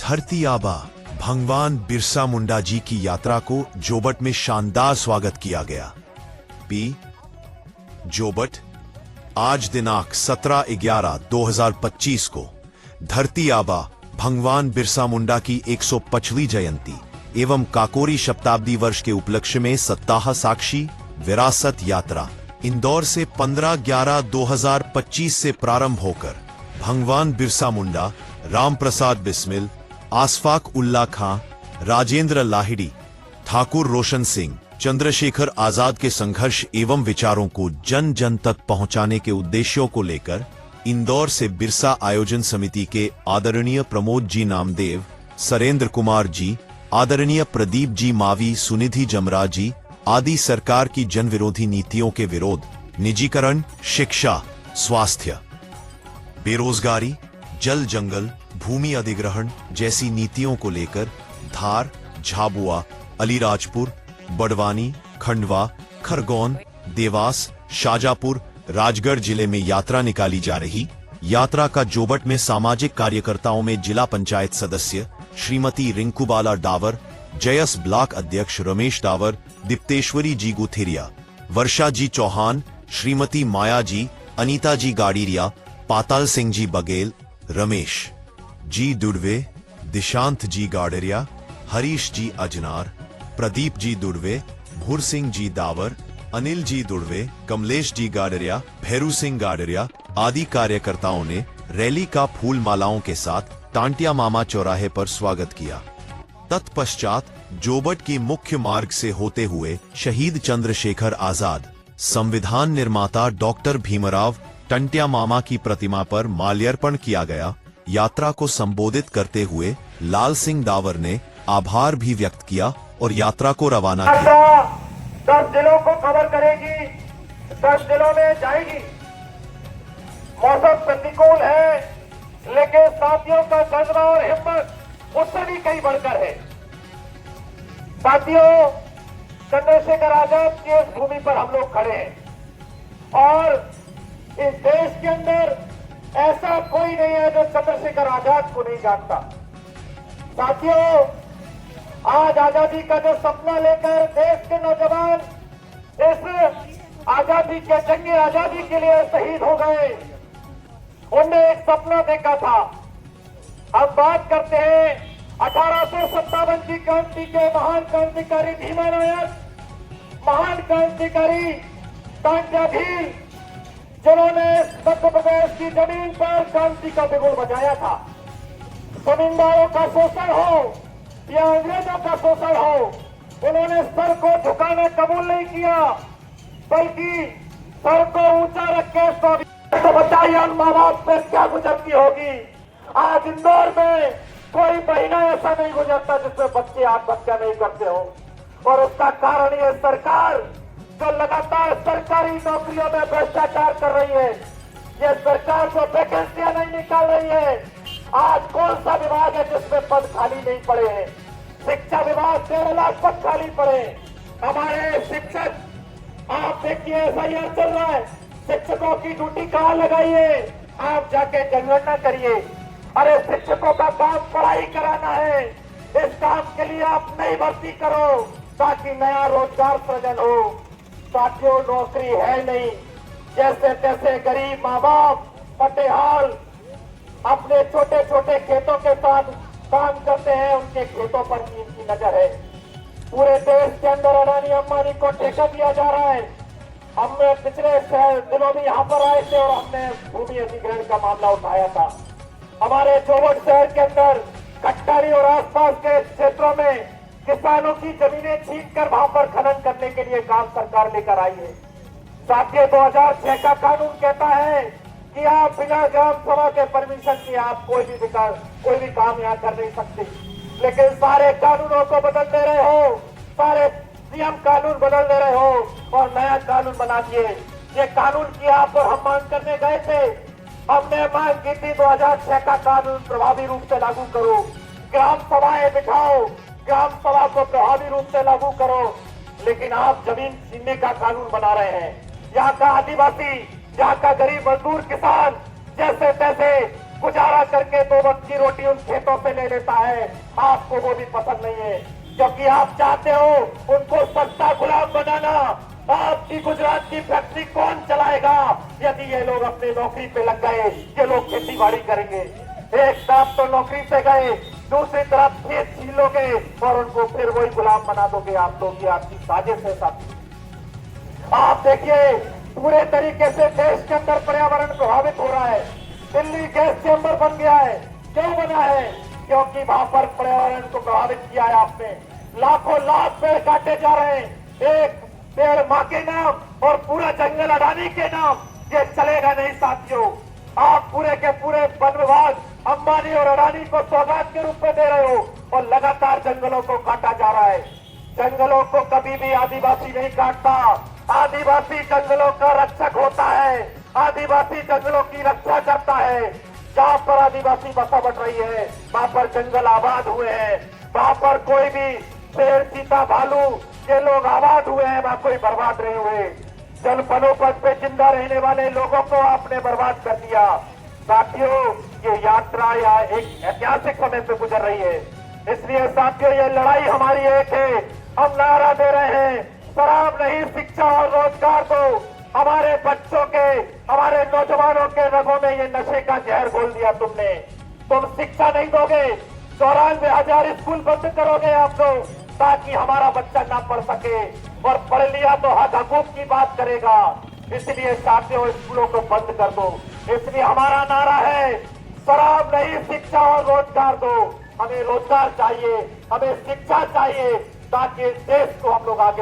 धरती आबा भगवान बिरसा मुंडा जी की यात्रा को जोबट में शानदार स्वागत किया गया। पी जोबट आज दिनांक 17/11/2025 को धरती आबा भगवान बिरसा मुंडा की 125वीं जयंती एवं काकोरी शताब्दी वर्ष के उपलक्ष्य में सप्ताह साक्षी विरासत यात्रा इंदौर से 15/11/2025 से प्रारंभ होकर भगवान बिरसा मुंडा, राम प्रसाद बिस्मिल, आसफाक उल्ला खां, राजेंद्र लाहिड़ी, ठाकुर रोशन सिंह, चंद्रशेखर आजाद के संघर्ष एवं विचारों को जन जन तक पहुंचाने के उद्देश्यों को लेकर इंदौर से बिरसा आयोजन समिति के आदरणीय प्रमोद जी नामदेव, सरेंद्र कुमार जी, आदरणीय प्रदीप जी मावी, सुनिधि जमरा जी आदि सरकार की जन विरोधी नीतियों के विरोध, निजीकरण, शिक्षा, स्वास्थ्य, बेरोजगारी, जल जंगल, भूमि अधिग्रहण जैसी नीतियों को लेकर धार, झाबुआ, अलीराजपुर, बड़वानी, खंडवा, खरगोन, देवास, शाजापुर, राजगढ़ जिले में यात्रा निकाली जा रही। यात्रा का जोबट में सामाजिक कार्यकर्ताओं में जिला पंचायत सदस्य श्रीमती रिंकूबाला डावर, जयस ब्लॉक अध्यक्ष रमेश डावर, दीप्तेश्वरी जी गुथेरिया, वर्षा जी चौहान, श्रीमती माया जी, अनीता जी गाड़ीरिया, पाताल सिंह जी बघेल, रमेश जी दुड़वे, दिशांत जी गाड़रिया, हरीश जी अजनार, प्रदीप जी दुड़वे, भूर सिंह जी दावर, अनिल जी दुड़वे, कमलेश जी गाड़रिया, भैरू सिंह गाड़रिया आदि कार्यकर्ताओं ने रैली का फूल मालाओं के साथ टांटिया मामा चौराहे पर स्वागत किया। तत्पश्चात जोबट की मुख्य मार्ग से होते हुए शहीद चंद्रशेखर आजाद, संविधान निर्माता डॉक्टर भीमराव टंटिया मामा की प्रतिमा पर माल्यार्पण किया गया। यात्रा को संबोधित करते हुए लाल सिंह डावर ने आभार भी व्यक्त किया और यात्रा को रवाना किया। 10 जिलों को कवर करेगी, 10 जिलों में जाएगी। मौसम प्रतिकूल है, लेकिन साथियों का जज्बा और हिम्मत उससे भी कहीं बढ़कर है। साथियों, चंद्रशेखर आजाद की इस भूमि पर हम लोग खड़े हैं और इस देश के अंदर ऐसा कोई नहीं है जो चंद्रशेखर आजाद को नहीं जानता। साथियों, आज आजादी का जो सपना लेकर देश के नौजवान इस आजादी के जंग आजादी के लिए शहीद हो गए, उनने एक सपना देखा था। अब बात करते हैं 1857 की क्रांति के महान क्रांतिकारी भीमा नायक, महान क्रांतिकारी तांत्या भील, जिन्होंने मध्य प्रदेश की जमीन पर क्रांति का बिगुल बजाया था। जमींदारों का शोषण हो या अंग्रेजों का शोषण हो, उन्होंने सर को झुकाना कबूल नहीं किया, बल्कि सर को ऊंचा रख के तो बताइए माँ बाप पर क्या गुजरती होगी। आज इंदौर में कोई महीना ऐसा नहीं गुजरता जिसमें बच्चे आत्महत्या नहीं करते हो, और उसका कारण ये सरकार जो लगातार सरकारी नौकरियों में भ्रष्टाचार कर रही है, ये सरकार जो वैकेंसियां नहीं निकाल रही है। आज कौन सा विभाग है जिसमें पद खाली नहीं पड़े हैं? शिक्षा विभाग 13 लाख पद खाली पड़े। हमारे शिक्षक, आप देखिए एसआईआर चल रहा है, शिक्षकों की ड्यूटी कहाँ लगाइए? आप जाके जनगणना करिए। अरे शिक्षकों का काम पढ़ाई कराना है, इस काम के लिए आप नई भर्ती करो ताकि नया रोजगार सृजन हो। साथियों, नौकरी है नहीं, जैसे तैसे गरीब माँ बाप पटेहाल अपने छोटे छोटे खेतों के साथ काम करते हैं, उनके खेतों पर भी इनकी नजर है। पूरे देश के अंदर अडानी अंबानी को ठेका दिया जा रहा है। हमने पिछले दिनों में यहाँ पर आए थे और हमने भूमि अधिग्रहण का मामला उठाया था। हमारे जोबट शहर के अंदर कट्टारी और आसपास के क्षेत्रों में किसानों की जमीनें छीनकर वहां पर खनन करने के लिए काम सरकार लेकर आई है। साथियों, 2006 का कानून कहता है कि आप बिना ग्राम सभा के परमिशन के आप कोई भी काम यहाँ कर नहीं सकते, लेकिन सारे कानूनों को बदल दे रहे हो, सारे नियम कानून बदल दे रहे हो और नया कानून बना दिए। ये कानून की आप और हम मांग करने गए थे। हमने मांग की थी 2006 का कानून प्रभावी रूप से लागू करो, ग्राम सभाएं बिठाओ, ग्राम सभा को प्रभावी रूप से लागू करो, लेकिन आप जमीन छीनने का कानून बना रहे हैं। यहाँ का आदिवासी, यहाँ का गरीब मजदूर किसान जैसे तैसे गुजारा करके 2 वक्त की रोटी उन खेतों से ले लेता है, आपको वो भी पसंद नहीं है, क्योंकि आप चाहते हो उनको सस्ता गुलाम बनाना। आपकी गुजरात की फैक्ट्री कौन चलाएगा यदि ये लोग अपनी नौकरी पे लग गए? ये लोग खेती बाड़ी करेंगे, एक तरफ तो नौकरी पे गए, दूसरी तरफ खेत छीन लोगे और उनको फिर वही गुलाम बना दोगे आप लोग। ये आपकी साजिश है साथी। आप देखिए पूरे तरीके से देश के अंदर पर्यावरण प्रभावित हो रहा है। दिल्ली गैस चेंबर बन गया है। क्यों बना है? क्योंकि वहां पर पर्यावरण को प्रभावित किया है आपने। लाखों लाख पेड़ काटे जा रहे हैं, एक पेड़ मां के नाम और पूरा जंगल अडानी के नाम। ये चलेगा नहीं साथियों। आप पूरे के पूरे वन विभाग अंबानी और अडानी को सौगात के रूप में दे रहे हो और लगातार जंगलों को काटा जा रहा है। जंगलों को कभी भी आदिवासी नहीं काटता। आदिवासी जंगलों का रक्षक होता है, आदिवासी जंगलों की रक्षा करता है। जहां पर आदिवासी बसा बट रही है वहां पर जंगल आबाद हुए हैं, वहां पर कोई भी शेर चीता भालू ये लोग आबाद हुए हैं, वहां कोई बर्बाद नहीं हुए। जल वनोपज पे जिंदा रहने वाले लोगों को आपने बर्बाद कर दिया। साथियों ये यात्रा या एक ऐतिहासिक समय से गुजर रही है, इसलिए साथियों ये लड़ाई हमारी एक है। हम नारा दे रहे हैं, शराब नहीं, शिक्षा और रोजगार दो। हमारे बच्चों के, हमारे नौजवानों के रगों में ये नशे का जहर घोल दिया तुमने। तुम शिक्षा नहीं दोगे, 94,000 स्कूल बंद करोगे आप लोग ताकि हमारा बच्चा ना पढ़ सके, और पढ़ लिया तो हक हकूक की बात करेगा। इसलिए साथियों स्कूलों को बंद कर दो। इसलिए हमारा नारा है, शराब नहीं, शिक्षा और रोजगार दो। हमें रोजगार चाहिए, हमें शिक्षा चाहिए ताकि इस देश को हम लोग आगे